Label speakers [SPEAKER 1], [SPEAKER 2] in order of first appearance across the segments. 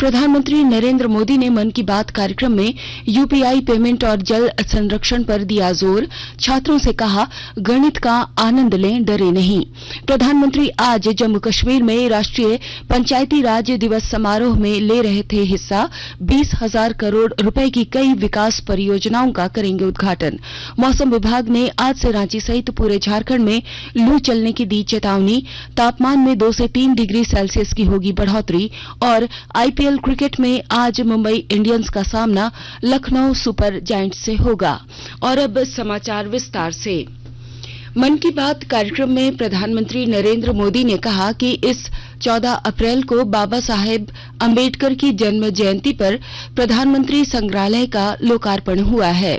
[SPEAKER 1] प्रधानमंत्री नरेंद्र मोदी ने मन की बात कार्यक्रम में यूपीआई पेमेंट और जल संरक्षण पर दिया जोर। छात्रों से कहा, गणित का आनंद लें, डरे नहीं। प्रधानमंत्री आज जम्मू कश्मीर में राष्ट्रीय पंचायती राज दिवस समारोह में ले रहे थे हिस्सा। 20,000 करोड़ रुपए की कई विकास परियोजनाओं का करेंगे उद्घाटन। मौसम विभाग ने आज से रांची सहित पूरे झारखंड में लू चलने की दी चेतावनी। तापमान में 2 से 3 डिग्री सेल्सियस की होगी बढ़ोतरी। और आईपीएल क्रिकेट में आज मुंबई इंडियंस का सामना लखनऊ सुपर जायंट्स से होगा। और अब समाचार विस्तार से। मन की बात कार्यक्रम में प्रधानमंत्री नरेंद्र मोदी ने कहा कि इस 14 अप्रैल को बाबा साहेब अंबेडकर की जन्म जयंती पर प्रधानमंत्री संग्रहालय का लोकार्पण हुआ है।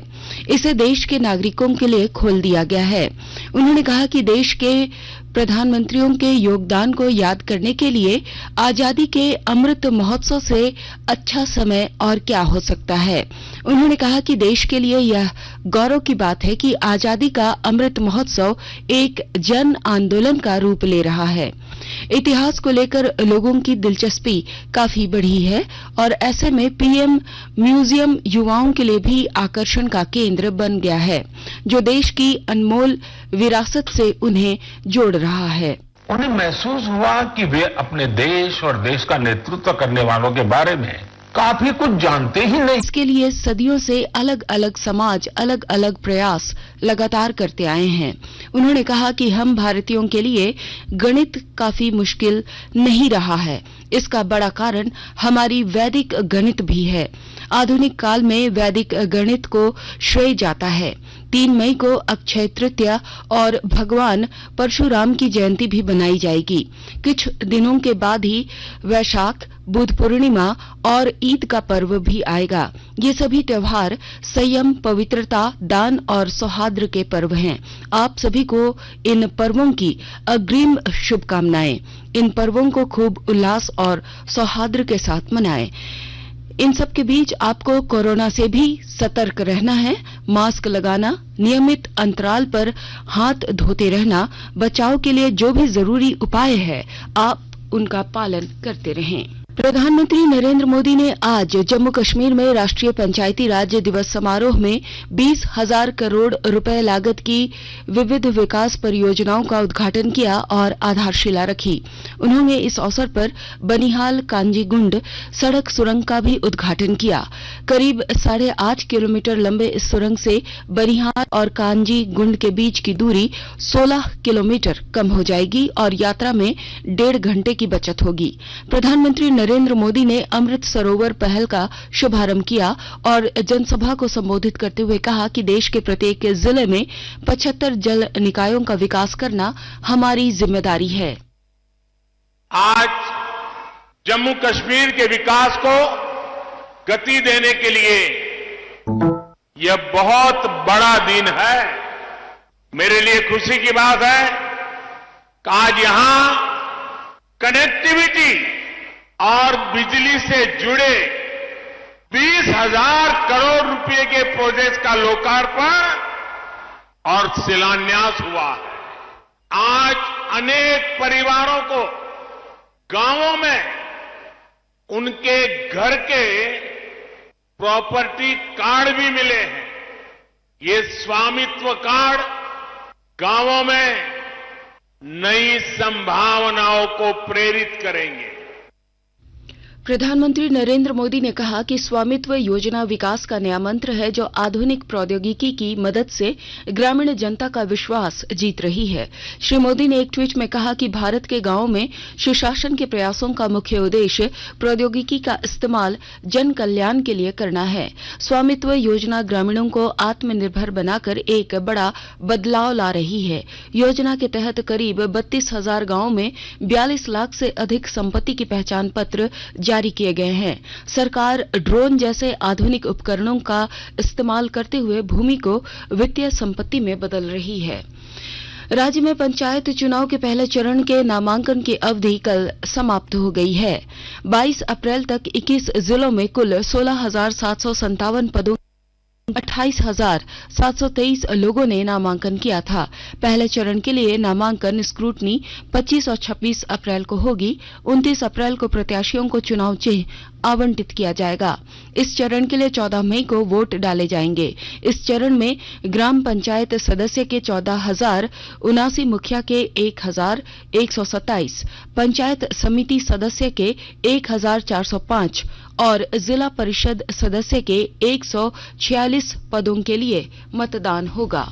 [SPEAKER 1] इसे देश के नागरिकों के लिए खोल दिया गया है। उन्होंने कहा कि देश के प्रधानमंत्रियों के योगदान को याद करने के लिए आजादी के अमृत महोत्सव से अच्छा समय और क्या हो सकता है। उन्होंने कहा कि देश के लिए यह गौरव की बात है कि आजादी का अमृत महोत्सव एक जन आंदोलन का रूप ले रहा है। इतिहास को लेकर लोगों की दिलचस्पी काफी बढ़ी है और ऐसे में पीएम म्यूजियम युवाओं के लिए भी आकर्षण का केंद्र बन गया है, जो देश की अनमोल विरासत से उन्हें जोड़ रहा है।
[SPEAKER 2] उन्हें महसूस हुआ कि वे अपने देश और देश का नेतृत्व करने वालों के बारे में काफी कुछ जानते ही नहीं।
[SPEAKER 1] इसके लिए सदियों से अलग अलग समाज अलग अलग प्रयास लगातार करते आए हैं। उन्होंने कहा कि हम भारतीयों के लिए गणित काफी मुश्किल नहीं रहा है। इसका बड़ा कारण हमारी वैदिक गणित भी है। आधुनिक काल में वैदिक गणित को श्रेय जाता है। 3 मई को अक्षय तृतीया और भगवान परशुराम की जयंती भी बनाई जाएगी। कुछ दिनों के बाद ही वैशाख, बुद्ध पूर्णिमा और ईद का पर्व भी आएगा। ये सभी त्योहार संयम, पवित्रता, दान और सौहार्द के पर्व हैं। आप सभी को इन पर्वों की अग्रिम शुभकामनाएं। इन पर्वों को खूब उल्लास और सौहार्द के साथ मनाएं। इन सब के बीच आपको कोरोना से भी सतर्क रहना है। मास्क लगाना, नियमित अंतराल पर हाथ धोते रहना, बचाव के लिए जो भी जरूरी उपाय है आप उनका पालन करते रहें। प्रधानमंत्री नरेंद्र मोदी ने आज जम्मू कश्मीर में राष्ट्रीय पंचायती राज दिवस समारोह में 20,000 करोड़ रुपए लागत की विविध विकास परियोजनाओं का उद्घाटन किया और आधारशिला रखी। उन्होंने इस अवसर पर बनिहाल कांजीगुंड सड़क सुरंग का भी उद्घाटन किया। करीब 8.5 किलोमीटर लंबे इस सुरंग से बनिहाल और कांजीगुंड के बीच की दूरी 16 किलोमीटर कम हो जाएगी और यात्रा में 1.5 घंटे की बचत होगी। प्रधानमंत्री नरेंद्र मोदी ने अमृत सरोवर पहल का शुभारंभ किया और जनसभा को संबोधित करते हुए कहा कि देश के प्रत्येक जिले में 75 जल निकायों का विकास करना हमारी जिम्मेदारी है।
[SPEAKER 2] आज जम्मू कश्मीर के विकास को गति देने के लिए यह बहुत बड़ा दिन है। मेरे लिए खुशी की बात है कि आज यहां कनेक्टिविटी और बिजली से जुड़े 20,000 करोड़ रुपए के प्रोजेक्ट का लोकार्पण और शिलान्यास हुआ है। आज अनेक परिवारों को गांवों में उनके घर के प्रॉपर्टी कार्ड भी मिले हैं। ये स्वामित्व कार्ड गांवों में नई संभावनाओं को प्रेरित करेंगे।
[SPEAKER 1] प्रधानमंत्री नरेंद्र मोदी ने कहा कि स्वामित्व योजना विकास का नया मंत्र है, जो आधुनिक प्रौद्योगिकी की मदद से ग्रामीण जनता का विश्वास जीत रही है। श्री मोदी ने एक ट्वीट में कहा कि भारत के गांवों में सुशासन के प्रयासों का मुख्य उद्देश्य प्रौद्योगिकी का इस्तेमाल जन कल्याण के लिए करना है। स्वामित्व योजना ग्रामीणों को आत्मनिर्भर बनाकर एक बड़ा बदलाव ला रही है। योजना के तहत करीब 32,000 गांवों में 42 लाख से अधिक संपत्ति की पहचान पत्र जारी किए गए हैं। सरकार ड्रोन जैसे आधुनिक उपकरणों का इस्तेमाल करते हुए भूमि को वित्तीय संपत्ति में बदल रही है। राज्य में पंचायत चुनाव के पहले चरण के नामांकन की अवधि कल समाप्त हो गई है। 22 अप्रैल तक 21 जिलों में कुल 16,757 पदों 28,723 लोगों ने नामांकन किया था। पहले चरण के लिए नामांकन स्क्रूटनी 25 और 26 अप्रैल को होगी। 29 अप्रैल को प्रत्याशियों को चुनाव चिन्ह आवंटित किया जाएगा। इस चरण के लिए 14 मई को वोट डाले जाएंगे। इस चरण में ग्राम पंचायत सदस्य के 14,079, मुखिया के 1,127, पंचायत समिति सदस्य के 1,405 और जिला परिषद सदस्य के 146 पदों के लिए मतदान होगा।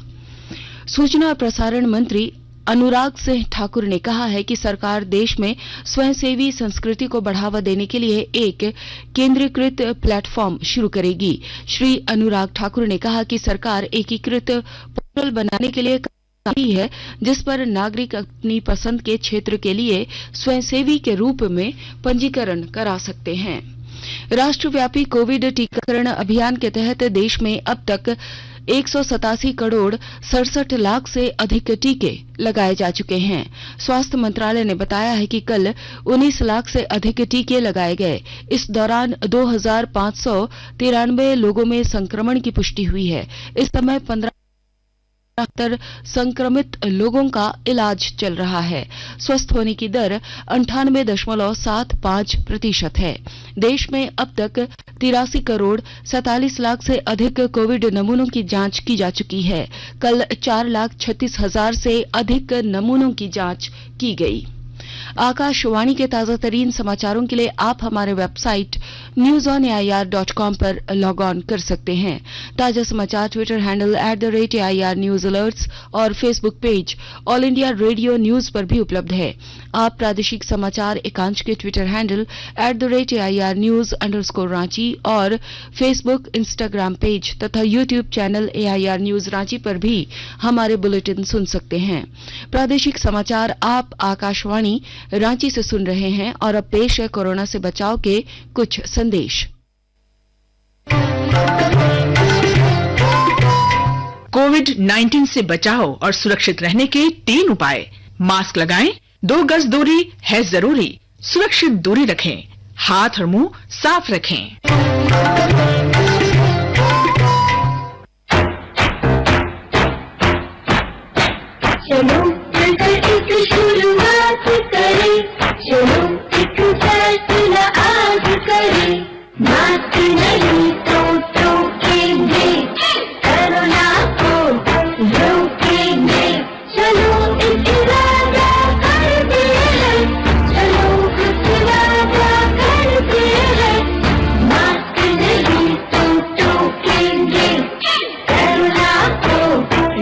[SPEAKER 1] सूचना और प्रसारण मंत्री अनुराग सिंह ठाकुर ने कहा है कि सरकार देश में स्वयंसेवी संस्कृति को बढ़ावा देने के लिए एक केंद्रीकृत प्लेटफॉर्म शुरू करेगी। श्री अनुराग ठाकुर ने कहा कि सरकार एकीकृत पोर्टल बनाने के लिए काम कर रही है, जिस पर नागरिक अपनी पसंद के क्षेत्र के लिए स्वयंसेवी के रूप में पंजीकरण करा सकते हैं। राष्ट्रव्यापी कोविड टीकाकरण अभियान के तहत देश में अब तक 187 करोड़ 67 लाख से अधिक टीके लगाए जा चुके हैं। स्वास्थ्य मंत्रालय ने बताया है कि कल 19 लाख से अधिक टीके लगाए गए। इस दौरान 2,593 लोगों में संक्रमण की पुष्टि हुई है। इस समय 15 संक्रमित लोगों का इलाज चल रहा है। स्वस्थ होने की दर 98.75% है। देश में अब तक 83 करोड़ 47 लाख से अधिक कोविड नमूनों की जांच की जा चुकी है। कल 4,36,000 से अधिक नमूनों की जांच की गई। आकाशवाणी के ताजा तरीन समाचारों के लिए आप हमारे वेबसाइट newsonair.com पर लॉग ऑन कर सकते हैं। ताजा समाचार Twitter handle @AIR news alerts और Facebook page All India Radio news पर भी उपलब्ध है। आप प्रादेशिक समाचार एकांश के Twitter handle @AIR news _Ranchi और फेसबुक, इंस्टाग्राम पेज तथा YouTube channel AIR news Ranchi पर भी हमारे बुलेटिन सुन सकते हैं। प्रादेशिक समाचार आप आकाशवाणी रांची से सुन रहे हैं और अब पेश है कोरोना से बचाव के कुछ संदेश।
[SPEAKER 3] कोविड-19 से बचाव और सुरक्षित रहने के 3 उपाय। मास्क लगाएं, 2 गज दूरी है जरूरी, सुरक्षित दूरी रखें, हाथ और मुंह साफ रखें।
[SPEAKER 4] चलो मिलकर एक शुरुआत करें, चलो एक फैसला आज करें, मास्क नहीं तो टोकेंगे, कोरोना को रोकेंगे, चलो एक वादा करते हैं, चलो एक वादा करते हैं, मास्क नहीं तो टोकेंगे, कोरोना को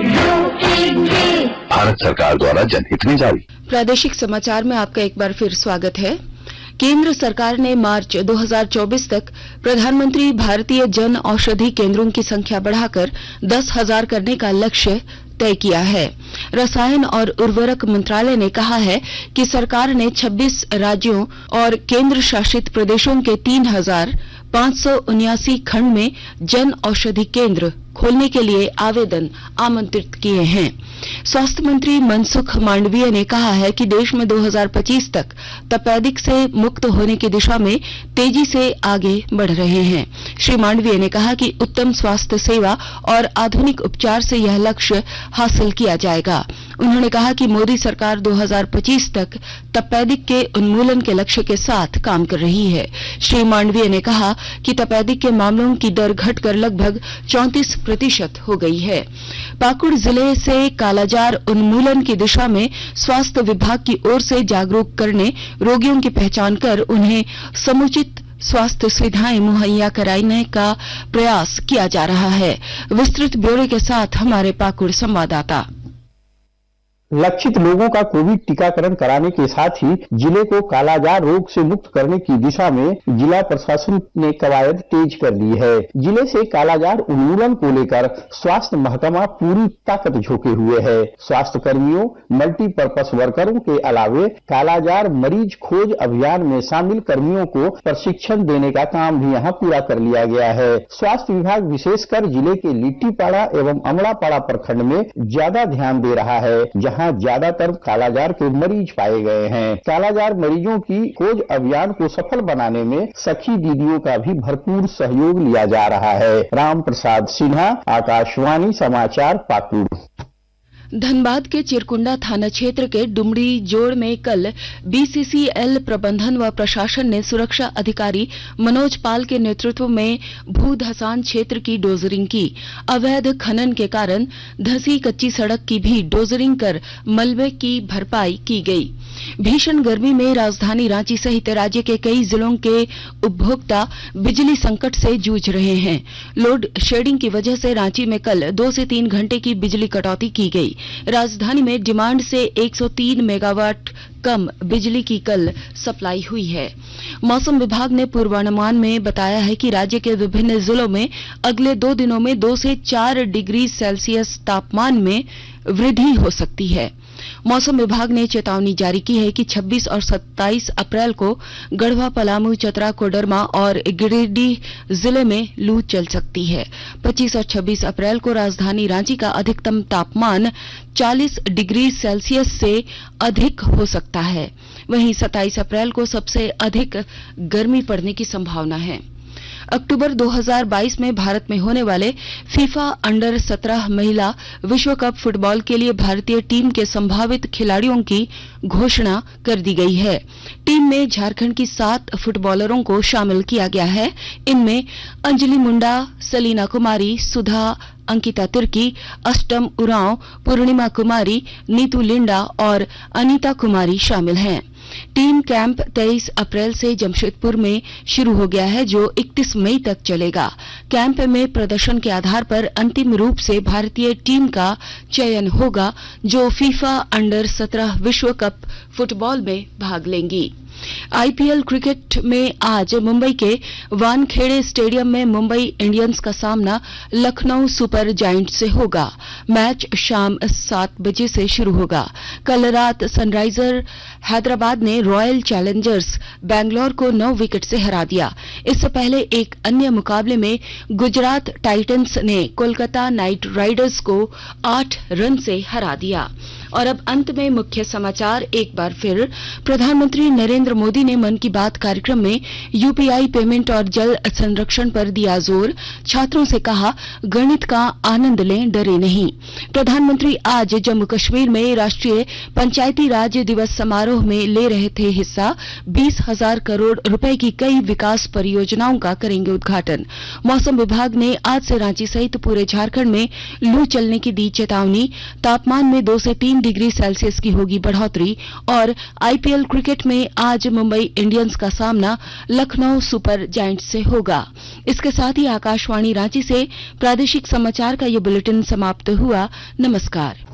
[SPEAKER 4] रोकेंगे।
[SPEAKER 5] भारत सरकार द्वारा जनहित में जारी।
[SPEAKER 1] प्रादेशिक समाचार में आपका एक बार फिर स्वागत है। केंद्र सरकार ने मार्च 2024 तक प्रधानमंत्री भारतीय जन औषधि केंद्रों की संख्या बढ़ाकर 10,000 करने का लक्ष्य तय किया है। रसायन और उर्वरक मंत्रालय ने कहा है कि सरकार ने 26 राज्यों और केंद्र शासित प्रदेशों के 3,579 खंड में जन औषधि केंद्र खोलने के लिए आवेदन आमंत्रित किए हैं। स्वास्थ्य मंत्री मनसुख मांडविया ने कहा है कि देश में 2025 तक तपेदिक से मुक्त होने की दिशा में तेजी से आगे बढ़ रहे हैं। श्री मांडविया ने कहा कि उत्तम स्वास्थ्य सेवा और आधुनिक उपचार से यह लक्ष्य हासिल किया जाएगा। उन्होंने कहा कि मोदी सरकार 2025 तक तपेदिक के उन्मूलन के लक्ष्य के साथ काम कर रही है। श्री मांडविया ने कहा कि तपेदिक के मामलों की दर घटकर लगभग 34% हो गई है। पाकुड़ जिले से कालाजार उन्मूलन की दिशा में स्वास्थ्य विभाग की ओर से जागरूक करने, रोगियों की पहचान कर उन्हें समुचित स्वास्थ्य सुविधाएं मुहैया कराने का प्रयास किया जा रहा है। विस्तृत ब्यौरे के साथ हमारे पाकुड़ संवाददाता।
[SPEAKER 6] लक्षित लोगों का कोविड टीकाकरण कराने के साथ ही जिले को कालाजार रोग से मुक्त करने की दिशा में जिला प्रशासन ने कवायद तेज कर दी है। जिले से कालाजार उन्मूलन को लेकर स्वास्थ्य महकमा पूरी ताकत झोंके हुए है। स्वास्थ्य कर्मियों, मल्टीपर्पज वर्करों के अलावे कालाजार मरीज खोज अभियान में शामिल कर्मियों को प्रशिक्षण देने का काम भी यहाँ पूरा कर लिया गया है। स्वास्थ्य विभाग विशेषकर जिले के लिट्टीपाड़ा एवं अमड़ापाड़ा प्रखंड में ज्यादा ध्यान दे रहा है, जहाँ ज्यादातर कालाजार के मरीज पाए गए हैं। कालाजार मरीजों की खोज अभियान को सफल बनाने में सखी दीदियों का भी भरपूर सहयोग लिया जा रहा है। राम प्रसाद सिन्हा, आकाशवाणी समाचार, पाकुड़।
[SPEAKER 1] धनबाद के चिरकुंडा थाना क्षेत्र के डुमरी जोड़ में कल बीसीसीएल प्रबंधन व प्रशासन ने सुरक्षा अधिकारी मनोज पाल के नेतृत्व में भू धसान क्षेत्र की डोजरिंग की। अवैध खनन के कारण धसी कच्ची सड़क की भी डोजरिंग कर मलबे की भरपाई की गई। भीषण गर्मी में राजधानी रांची सहित राज्य के कई जिलों के उपभोक्ता बिजली संकट से जूझ रहे हैं। लोड शेडिंग की वजह से रांची में कल 2 से 3 घंटे की बिजली कटौती की गई। राजधानी में डिमांड से 103 मेगावाट कम बिजली की कल सप्लाई हुई है। मौसम विभाग ने पूर्वानुमान में बताया है कि राज्य के विभिन्न जिलों में अगले 2 दिनों में 2 से 4 डिग्री सेल्सियस तापमान में वृद्धि हो सकती है। मौसम विभाग ने चेतावनी जारी की है कि 26 और 27 अप्रैल को गढ़वा, पलामू, चतरा, कोडरमा और गिरिडीह जिले में लू चल सकती है। 25 और 26 अप्रैल को राजधानी रांची का अधिकतम तापमान 40 डिग्री सेल्सियस से अधिक हो सकता है। वहीं 27 अप्रैल को सबसे अधिक गर्मी पड़ने की संभावना है। अक्टूबर 2022 में भारत में होने वाले फीफा अंडर 17 महिला विश्व कप फुटबॉल के लिए भारतीय टीम के संभावित खिलाड़ियों की घोषणा कर दी गई है। टीम में झारखंड की 7 फुटबॉलरों को शामिल किया गया है। इनमें अंजलि मुंडा, सलीना कुमारी, सुधा, अंकिता तिर्की, अष्टम उरांव, पूर्णिमा कुमारी, नीतू लिंडा और अनीता कुमारी शामिल हैं। टीम कैंप 23 अप्रैल से जमशेदपुर में शुरू हो गया है, जो 31 मई तक चलेगा। कैंप में प्रदर्शन के आधार पर अंतिम रूप से भारतीय टीम का चयन होगा, जो फीफा अंडर 17 विश्व कप फुटबॉल में भाग लेंगी। आईपीएल क्रिकेट में आज मुंबई के वानखेड़े स्टेडियम में मुंबई इंडियंस का सामना लखनऊ सुपर जायंट्स से होगा। मैच शाम 7 बजे से शुरू होगा। कल रात सनराइजर हैदराबाद ने रॉयल चैलेंजर्स बैंगलोर को 9 विकेट से हरा दिया। इससे पहले एक अन्य मुकाबले में गुजरात टाइटंस ने कोलकाता नाइट राइडर्स को 8 रन से हरा दिया। और अब अंत में मुख्य समाचार एक बार फिर। प्रधानमंत्री नरेंद्र मोदी ने मन की बात कार्यक्रम में यूपीआई पेमेंट और जल संरक्षण पर दिया जोर। छात्रों से कहा, गणित का आनंद लें, डरे नहीं। प्रधानमंत्री आज जम्मू कश्मीर में राष्ट्रीय पंचायती राज दिवस समारोह में ले रहे थे हिस्सा। 20,000 करोड़ रुपए की कई विकास परियोजनाओं का करेंगे उद्घाटन। मौसम विभाग ने आज से रांची सहित पूरे झारखंड में लू चलने की दी चेतावनी। तापमान में 2 से 3 डिग्री सेल्सियस की होगी बढ़ोतरी। और आईपीएल क्रिकेट में आज मुंबई इंडियंस का सामना लखनऊ सुपर जायंट्स से होगा। इसके साथ ही आकाशवाणी रांची से प्रादेशिक समाचार का ये बुलेटिन समाप्त हुआ। नमस्कार।